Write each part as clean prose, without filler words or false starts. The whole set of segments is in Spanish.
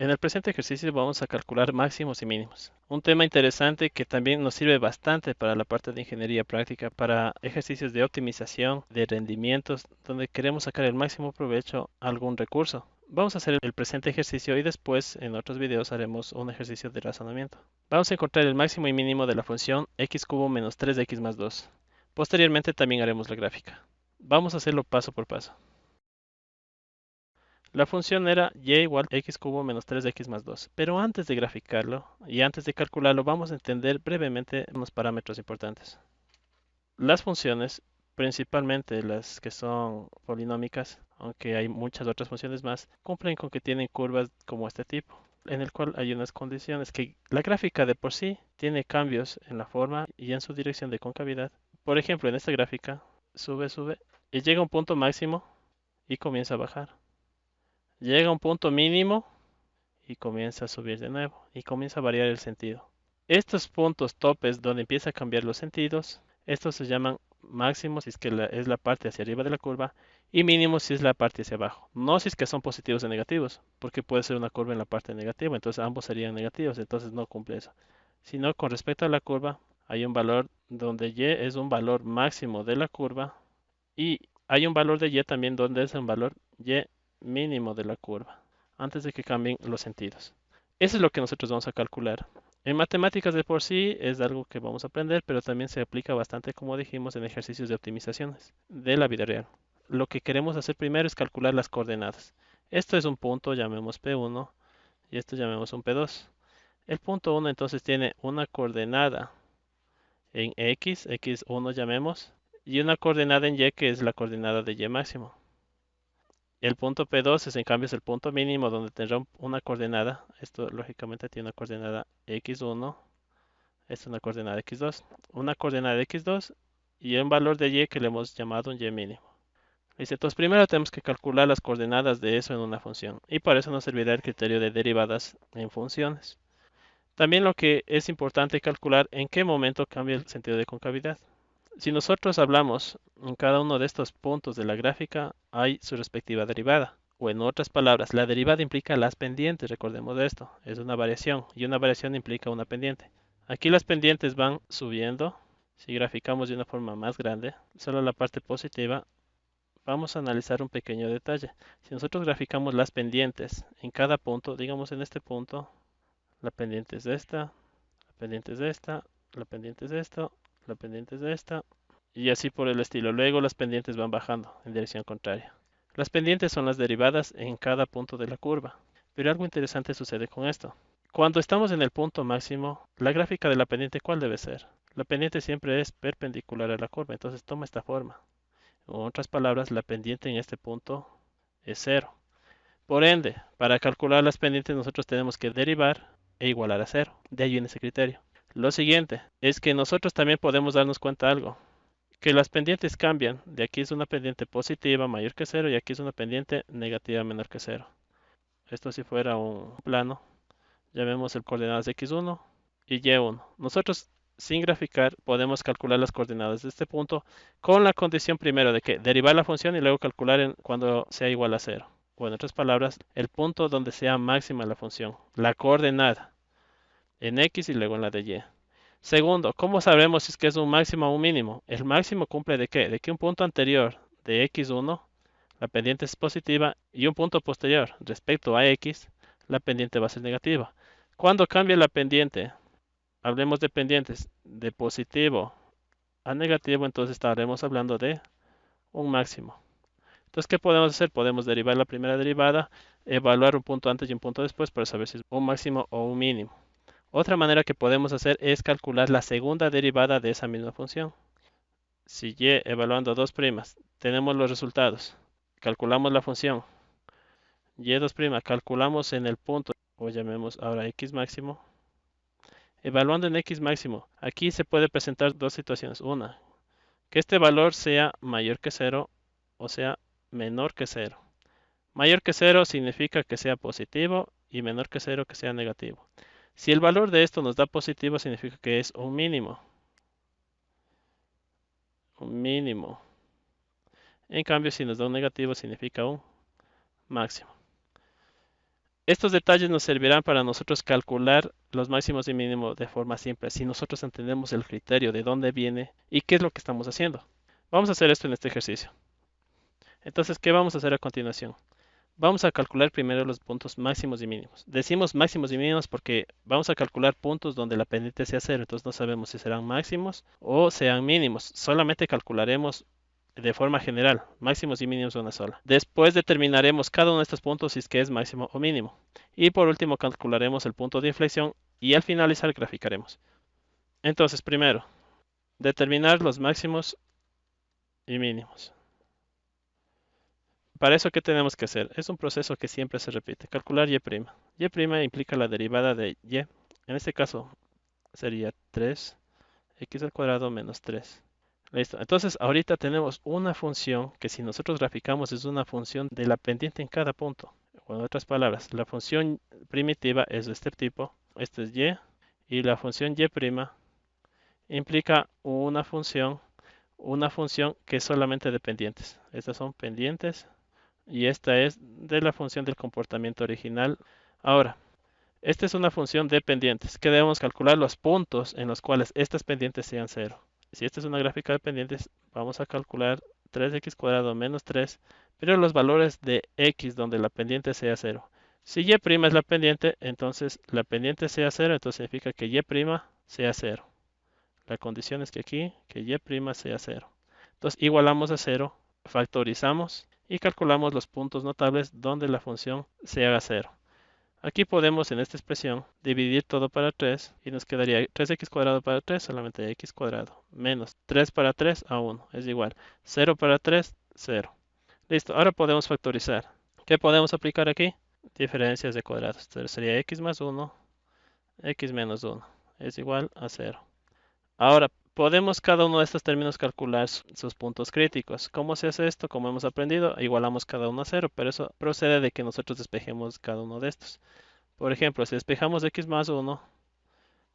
En el presente ejercicio vamos a calcular máximos y mínimos. Un tema interesante que también nos sirve bastante para la parte de ingeniería práctica, para ejercicios de optimización, de rendimientos, donde queremos sacar el máximo provecho a algún recurso. Vamos a hacer el presente ejercicio y después en otros videos haremos un ejercicio de razonamiento. Vamos a encontrar el máximo y mínimo de la función x cubo menos 3x más 2. Posteriormente también haremos la gráfica. Vamos a hacerlo paso por paso. La función era y igual x cubo menos 3x más 2. Pero antes de graficarlo y antes de calcularlo, vamos a entender brevemente unos parámetros importantes. Las funciones, principalmente las que son polinómicas, aunque hay muchas otras funciones más, cumplen con que tienen curvas como este tipo, en el cual hay unas condiciones que la gráfica de por sí tiene cambios en la forma y en su dirección de concavidad. Por ejemplo, en esta gráfica sube, sube y llega a un punto máximo y comienza a bajar. Llega a un punto mínimo y comienza a subir de nuevo y comienza a variar el sentido. Estos puntos topes donde empieza a cambiar los sentidos, estos se llaman máximos si es que es la parte hacia arriba de la curva y mínimos si es la parte hacia abajo. No si es que son positivos o negativos, porque puede ser una curva en la parte negativa, entonces ambos serían negativos, entonces no cumple eso. Sino con respecto a la curva, hay un valor donde y es un valor máximo de la curva y hay un valor de y también donde es un valor y mínimo de la curva, antes de que cambien los sentidos. Eso es lo que nosotros vamos a calcular. En matemáticas de por sí es algo que vamos a aprender, pero también se aplica bastante, como dijimos, en ejercicios de optimizaciones de la vida real. Lo que queremos hacer primero es calcular las coordenadas. Esto es un punto, llamemos P1, y esto llamemos un P2. El punto 1 entonces tiene una coordenada en X, X1 llamemos, y una coordenada en Y que es la coordenada de Y máximo. El punto P2 es en cambio es el punto mínimo donde tendrá una coordenada. Esto lógicamente tiene una coordenada x1, esta es una coordenada x2, una coordenada x2 y un valor de y que le hemos llamado un y mínimo. Dice, entonces primero tenemos que calcular las coordenadas de eso en una función y para eso nos servirá el criterio de derivadas en funciones. También lo que es importante calcular en qué momento cambia el sentido de concavidad. Si nosotros hablamos en cada uno de estos puntos de la gráfica, hay su respectiva derivada. O en otras palabras, la derivada implica las pendientes, recordemos esto, es una variación y una variación implica una pendiente. Aquí las pendientes van subiendo. Si graficamos de una forma más grande, solo la parte positiva, vamos a analizar un pequeño detalle. Si nosotros graficamos las pendientes en cada punto, digamos en este punto, la pendiente es esta, la pendiente es esta, la pendiente es esto, la pendiente es esta, y así por el estilo. Luego las pendientes van bajando en dirección contraria. Las pendientes son las derivadas en cada punto de la curva. Pero algo interesante sucede con esto. Cuando estamos en el punto máximo, la gráfica de la pendiente, ¿cuál debe ser? La pendiente siempre es perpendicular a la curva, entonces toma esta forma. En otras palabras, la pendiente en este punto es cero. Por ende, para calcular las pendientes nosotros tenemos que derivar e igualar a cero. De ahí viene ese criterio. Lo siguiente es que nosotros también podemos darnos cuenta de algo, que las pendientes cambian. De aquí es una pendiente positiva mayor que cero y aquí es una pendiente negativa menor que cero. Esto si fuera un plano, llamemos el coordenadas x1 y y1. Nosotros sin graficar podemos calcular las coordenadas de este punto con la condición primero de que derivar la función y luego calcular cuando sea igual a cero. O en otras palabras, el punto donde sea máxima la función, la coordenada en x y luego en la de y. Segundo, ¿cómo sabremos si es que es un máximo o un mínimo? El máximo cumple de qué? De que un punto anterior de x1, la pendiente es positiva, y un punto posterior respecto a x, la pendiente va a ser negativa. Cuando cambia la pendiente, hablemos de pendientes de positivo a negativo, entonces estaremos hablando de un máximo. Entonces, ¿qué podemos hacer? Podemos derivar la primera derivada, evaluar un punto antes y un punto después para saber si es un máximo o un mínimo. Otra manera que podemos hacer es calcular la segunda derivada de esa misma función. Si y evaluando dos primas, tenemos los resultados. Calculamos la función y2', calculamos en el punto, o llamemos ahora x máximo. Evaluando en x máximo, aquí se puede presentar dos situaciones. Una, que este valor sea mayor que cero o sea menor que cero. Mayor que cero significa que sea positivo y menor que cero que sea negativo. Si el valor de esto nos da positivo, significa que es un mínimo. Un mínimo. En cambio, si nos da un negativo, significa un máximo. Estos detalles nos servirán para nosotros calcular los máximos y mínimos de forma simple, si nosotros entendemos el criterio de dónde viene y qué es lo que estamos haciendo. Vamos a hacer esto en este ejercicio. Entonces, ¿qué vamos a hacer a continuación? Vamos a calcular primero los puntos máximos y mínimos. Decimos máximos y mínimos porque vamos a calcular puntos donde la pendiente sea cero, entonces no sabemos si serán máximos o sean mínimos. Solamente calcularemos de forma general, máximos y mínimos de una sola. Después determinaremos cada uno de estos puntos si es que es máximo o mínimo. Y por último calcularemos el punto de inflexión y al finalizar graficaremos. Entonces, primero, determinar los máximos y mínimos. Para eso, ¿qué tenemos que hacer? Es un proceso que siempre se repite. Calcular y'. Y' implica la derivada de y. En este caso sería 3x al cuadrado menos 3. Listo. Entonces, ahorita tenemos una función que si nosotros graficamos es una función de la pendiente en cada punto. O en otras palabras, la función primitiva es de este tipo. Esto es y la función y' implica una función que es solamente de pendientes. Estas son pendientes y esta es de la función del comportamiento original. Ahora, esta es una función de pendientes que debemos calcular los puntos en los cuales estas pendientes sean cero. Si esta es una gráfica de pendientes, vamos a calcular 3x cuadrado menos 3, pero los valores de x donde la pendiente sea cero. Si y' es la pendiente, entonces la pendiente sea cero, entonces significa que y' sea cero. La condición es que aquí, que y' sea cero. Entonces igualamos a cero, factorizamos y calculamos los puntos notables donde la función se haga cero. Aquí podemos en esta expresión dividir todo para 3 y nos quedaría 3x cuadrado para 3, solamente x cuadrado, menos 3 para 3 a 1, es igual 0 para 3, 0. Listo, ahora podemos factorizar. ¿Qué podemos aplicar aquí? Diferencias de cuadrados. Entonces sería x más 1, x menos 1, es igual a 0. Ahora, podemos cada uno de estos términos calcular sus puntos críticos. ¿Cómo se hace esto? Como hemos aprendido, igualamos cada uno a 0, pero eso procede de que nosotros despejemos cada uno de estos. Por ejemplo, si despejamos x más 1,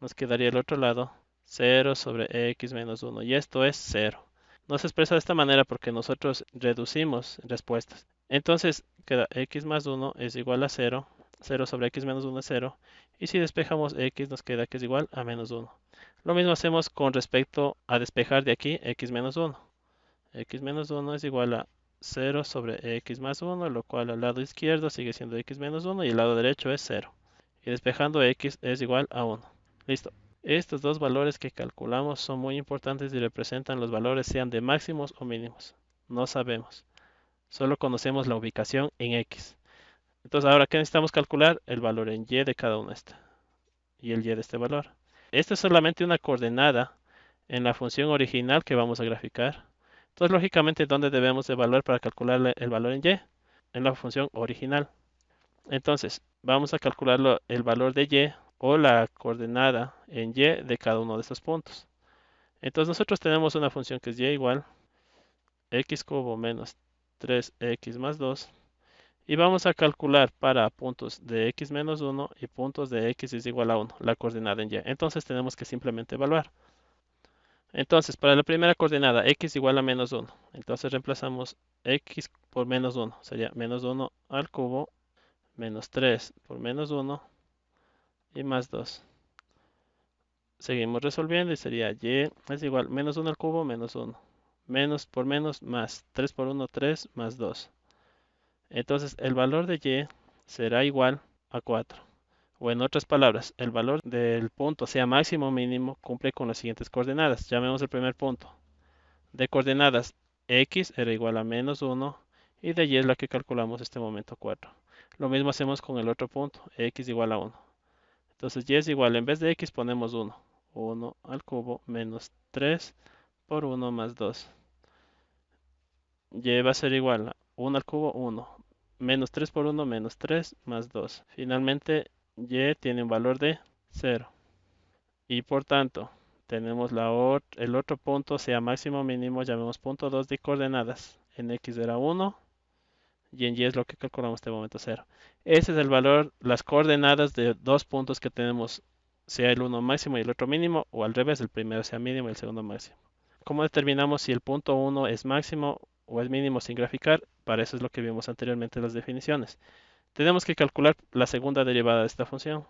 nos quedaría el otro lado 0 sobre x menos 1, y esto es 0. No se expresa de esta manera porque nosotros reducimos respuestas. Entonces, queda x más 1 es igual a 0, 0 sobre x menos 1 es 0, y si despejamos x nos queda que es igual a menos 1. Lo mismo hacemos con respecto a despejar de aquí x menos 1. X menos 1 es igual a 0 sobre x más 1, lo cual al lado izquierdo sigue siendo x menos 1 y el lado derecho es 0. Y despejando x es igual a 1. Listo. Estos dos valores que calculamos son muy importantes y representan los valores sean de máximos o mínimos. No sabemos. Solo conocemos la ubicación en x. Entonces ahora, ¿qué necesitamos calcular? El valor en y de cada uno de estos. Y el y de este valor. Esta es solamente una coordenada en la función original que vamos a graficar. Entonces, lógicamente, ¿dónde debemos evaluar para calcular el valor en y? En la función original. Entonces, vamos a calcular el valor de y o la coordenada en y de cada uno de estos puntos. Entonces, nosotros tenemos una función que es y igual x cubo menos 3x más 2. Y vamos a calcular para puntos de x menos 1 y puntos de x es igual a 1, la coordenada en y. Entonces tenemos que simplemente evaluar. Entonces, para la primera coordenada, x igual a menos 1. Entonces reemplazamos x por menos 1. Sería menos 1 al cubo, menos 3 por menos 1 y más 2. Seguimos resolviendo y sería y es igual menos 1 al cubo, menos 1. Menos por menos, más 3 por 1, 3, más 2. Entonces, el valor de y será igual a 4. O en otras palabras, el valor del punto, sea máximo o mínimo, cumple con las siguientes coordenadas. Llamemos el primer punto. De coordenadas x era igual a menos 1 y de y es la que calculamos en este momento 4. Lo mismo hacemos con el otro punto, x igual a 1. Entonces y es igual, en vez de x ponemos 1. 1 al cubo menos 3 por 1 más 2. Y va a ser igual a 1 al cubo, 1. Menos 3 por 1, menos 3 más 2. Finalmente, y tiene un valor de 0. Y por tanto, tenemos el otro punto, sea máximo o mínimo, llamemos punto 2 de coordenadas. En x era 1 y en y es lo que calculamos en este momento 0. Ese es el valor, las coordenadas de dos puntos que tenemos, sea el uno máximo y el otro mínimo, o al revés, el primero sea mínimo y el segundo máximo. ¿Cómo determinamos si el punto 1 es máximo o es mínimo sin graficar? Para eso es lo que vimos anteriormente en las definiciones. Tenemos que calcular la segunda derivada de esta función.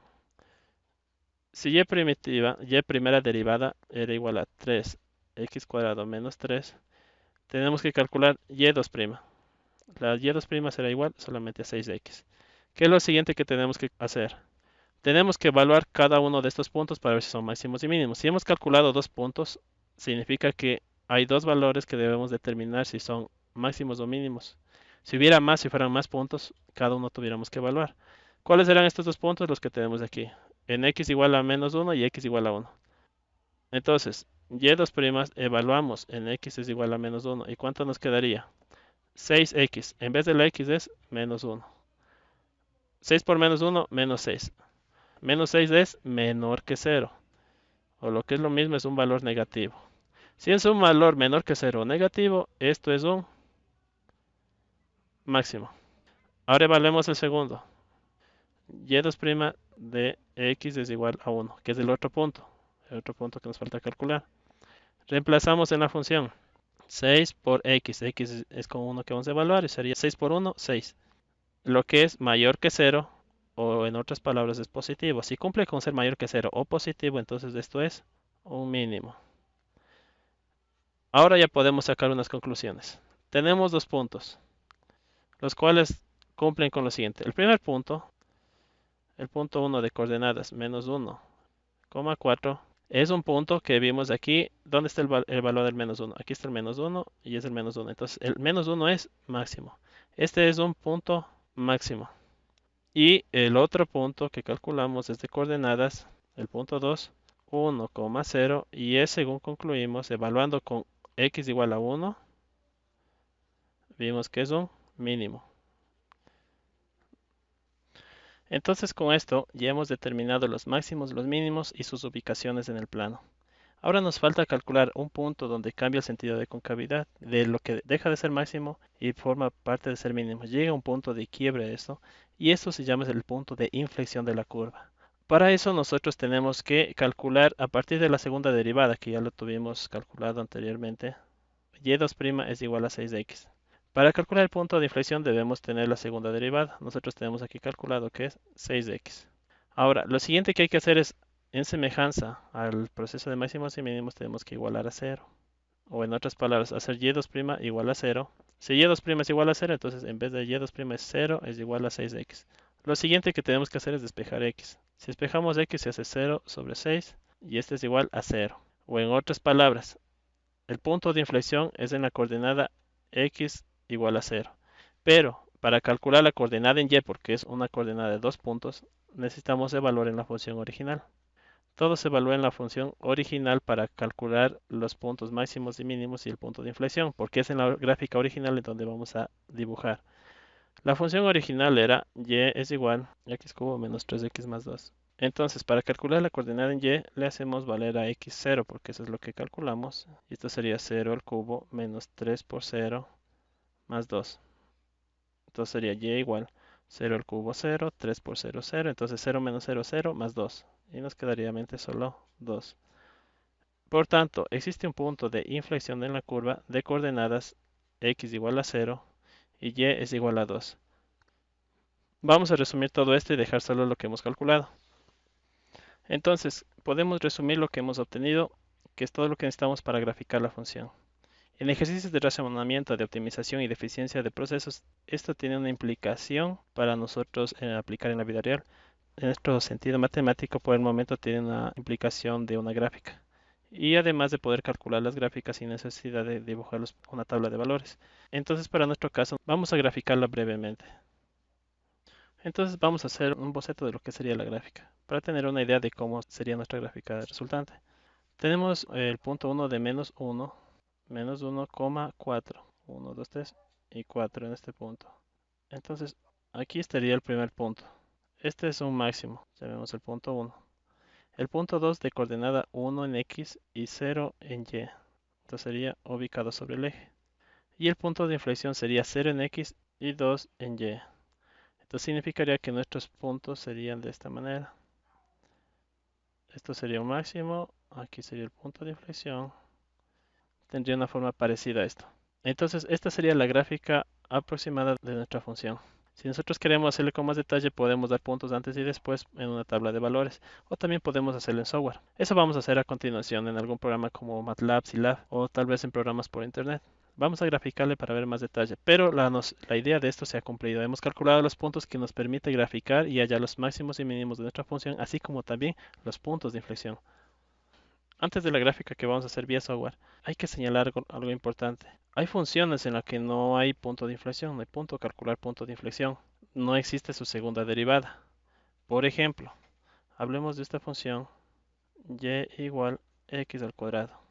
Si y primitiva, y primera derivada era igual a 3x cuadrado menos 3, tenemos que calcular y2'. La y2' será igual solamente a 6x. ¿Qué es lo siguiente que tenemos que hacer? Tenemos que evaluar cada uno de estos puntos para ver si son máximos y mínimos. Si hemos calculado dos puntos, significa que hay dos valores que debemos determinar si son máximos o mínimos. Si hubiera más, si fueran más puntos, cada uno tuviéramos que evaluar. ¿Cuáles serán estos dos puntos? Los que tenemos aquí. En x igual a menos 1 y x igual a 1. Entonces, y2' evaluamos en x es igual a menos 1. ¿Y cuánto nos quedaría? 6x. En vez de la x es menos 1. 6 por menos 1, menos 6. Menos 6 es menor que 0. O lo que es lo mismo, es un valor negativo. Si es un valor menor que 0 o negativo, esto es un máximo. Ahora evaluemos el segundo. y2' de x es igual a 1, que es el otro punto que nos falta calcular. Reemplazamos en la función 6 por x es con 1 que vamos a evaluar y sería 6 por 1, 6. Lo que es mayor que 0, o en otras palabras es positivo. Si cumple con ser mayor que 0 o positivo, entonces esto es un mínimo. Ahora ya podemos sacar unas conclusiones. Tenemos dos puntos, los cuales cumplen con lo siguiente. El primer punto, el punto 1 de coordenadas menos 1,4, es un punto que vimos aquí. ¿Dónde está el valor del menos 1? Aquí está el menos 1 y es el menos 1. Entonces el menos 1 es máximo. Este es un punto máximo. Y el otro punto que calculamos es de coordenadas, el punto 2, 1,0, y es según concluimos, evaluando con x igual a 1, vimos que es un mínimo. Entonces con esto ya hemos determinado los máximos, los mínimos y sus ubicaciones en el plano. Ahora nos falta calcular un punto donde cambia el sentido de concavidad, de lo que deja de ser máximo y forma parte de ser mínimo. Llega a un punto de quiebre de esto, y esto se llama el punto de inflexión de la curva. Para eso nosotros tenemos que calcular a partir de la segunda derivada, que ya lo tuvimos calculado anteriormente. Y2' es igual a 6x. Para calcular el punto de inflexión debemos tener la segunda derivada. Nosotros tenemos aquí calculado que es 6x. Ahora, lo siguiente que hay que hacer es, en semejanza al proceso de máximos y mínimos, tenemos que igualar a 0. O en otras palabras, hacer y2' igual a 0. Si y2' es igual a 0, entonces en vez de y2' es 0, es igual a 6x. Lo siguiente que tenemos que hacer es despejar x. Si despejamos x se hace 0 sobre 6 y este es igual a 0. O en otras palabras, el punto de inflexión es en la coordenada x igual a 0. Pero para calcular la coordenada en y, porque es una coordenada de dos puntos, necesitamos evaluar en la función original. Todo se evalúa en la función original para calcular los puntos máximos y mínimos y el punto de inflexión, porque es en la gráfica original en donde vamos a dibujar. La función original era y es igual a x cubo menos 3x más 2. Entonces, para calcular la coordenada en y, le hacemos valer a x0, porque eso es lo que calculamos. Y esto sería 0 al cubo menos 3 por 0 más 2. Entonces sería y igual 0 al cubo 0, 3 por 0, 0. Entonces 0 menos 0, 0 más 2. Y nos quedaría mente solo 2. Por tanto, existe un punto de inflexión en la curva de coordenadas x igual a 0 y y es igual a 2. Vamos a resumir todo esto y dejar solo lo que hemos calculado. Entonces, podemos resumir lo que hemos obtenido, que es todo lo que necesitamos para graficar la función. En ejercicios de razonamiento, de optimización y de eficiencia de procesos, esto tiene una implicación para nosotros aplicar en la vida real. En nuestro sentido matemático, por el momento, tiene una implicación de una gráfica. Y además de poder calcular las gráficas sin necesidad de dibujarlos una tabla de valores. Entonces, para nuestro caso, vamos a graficarla brevemente. Entonces vamos a hacer un boceto de lo que sería la gráfica, para tener una idea de cómo sería nuestra gráfica resultante. Tenemos el punto 1 de menos 1, menos 1,4, 1, 2, 3 y 4 en este punto. Entonces aquí estaría el primer punto. Este es un máximo, llamemos el punto 1. El punto 2 de coordenada 1 en x y 0 en y. Entonces sería ubicado sobre el eje. Y el punto de inflexión sería 0 en x y 2 en y. Esto significaría que nuestros puntos serían de esta manera. Esto sería un máximo, aquí sería el punto de inflexión. Tendría una forma parecida a esto. Entonces, esta sería la gráfica aproximada de nuestra función. Si nosotros queremos hacerle con más detalle, podemos dar puntos antes y después en una tabla de valores, o también podemos hacerlo en software. Eso vamos a hacer a continuación en algún programa como MATLAB, Scilab, o tal vez en programas por internet. Vamos a graficarle para ver más detalle, pero la idea de esto se ha cumplido. Hemos calculado los puntos que nos permite graficar y hallar los máximos y mínimos de nuestra función, así como también los puntos de inflexión. Antes de la gráfica que vamos a hacer vía software, hay que señalar algo importante. Hay funciones en las que no hay punto de inflexión, no hay punto calcular punto de inflexión. No existe su segunda derivada. Por ejemplo, hablemos de esta función y igual x al cuadrado.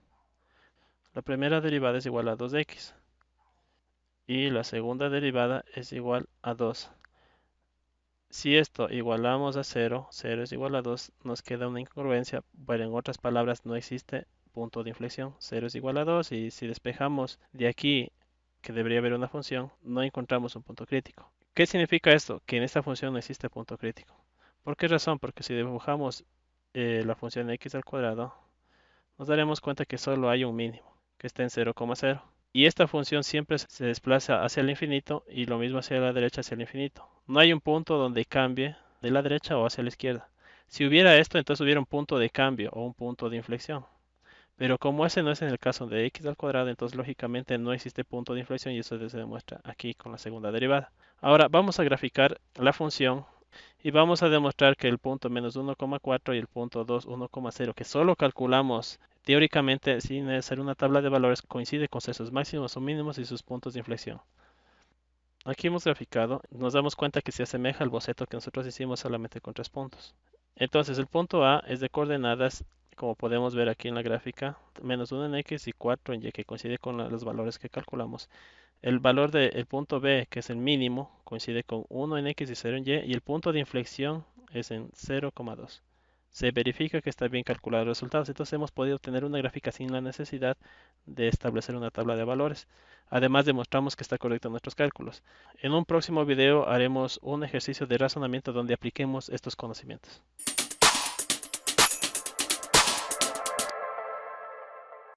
La primera derivada es igual a 2x y la segunda derivada es igual a 2. Si esto igualamos a 0, 0 es igual a 2, nos queda una incongruencia, pero en otras palabras no existe punto de inflexión. 0 es igual a 2 y si despejamos de aquí que debería haber una función, no encontramos un punto crítico. ¿Qué significa esto? Que en esta función no existe punto crítico. ¿Por qué razón? Porque si dibujamos la función x al cuadrado, nos daremos cuenta que solo hay un mínimo, que está en 0,0. Y esta función siempre se desplaza hacia el infinito y lo mismo hacia la derecha hacia el infinito. No hay un punto donde cambie de la derecha o hacia la izquierda. Si hubiera esto, entonces hubiera un punto de cambio o un punto de inflexión. Pero como ese no es en el caso de x al cuadrado, entonces lógicamente no existe punto de inflexión y eso se demuestra aquí con la segunda derivada. Ahora vamos a graficar la función y vamos a demostrar que el punto menos 1,4 y el punto 2, 1,0, que solo calculamos teóricamente sin hacer una tabla de valores, coincide con sus máximos o mínimos y sus puntos de inflexión. Aquí hemos graficado, nos damos cuenta que se asemeja al boceto que nosotros hicimos solamente con 3 puntos. Entonces el punto A es de coordenadas, como podemos ver aquí en la gráfica, menos 1 en x y 4 en y, que coincide con los valores que calculamos. El valor del punto B, que es el mínimo, coincide con 1 en x y 0 en y, y el punto de inflexión es en 0,2. Se verifica que está bien calculado los resultados, entonces hemos podido obtener una gráfica sin la necesidad de establecer una tabla de valores. Además, demostramos que está correcto en nuestros cálculos. En un próximo video haremos un ejercicio de razonamiento donde apliquemos estos conocimientos.